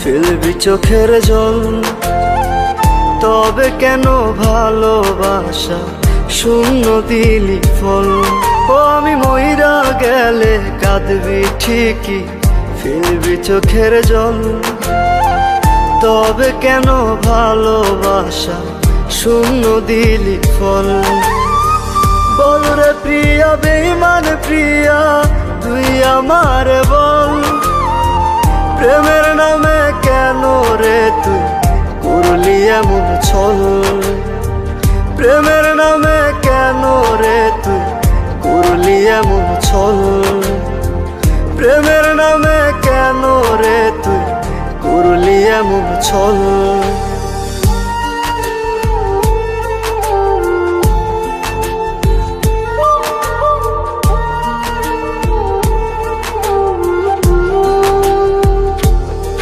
ফেলবি চোখের জল। তবে কেন ভালোবাসা শূন্য দিলি ফল? ও আমি মইরা গেলে কাঁদবি ঠিকই, ফেলবি চোখের জল। তবে কেন ভালোবাসা শূন্য দিলি ফল? বল রে প্রিয়া, বেঈমান প্রিয়া, তুই আমার বল। প্রেমের নামে কেন রে তুই করলি এমন ছল? প্রেমের নামে কেন রে তুই করলি এমন ছল? প্রেমের নামে কেন রে তুই করলি এমন ছল?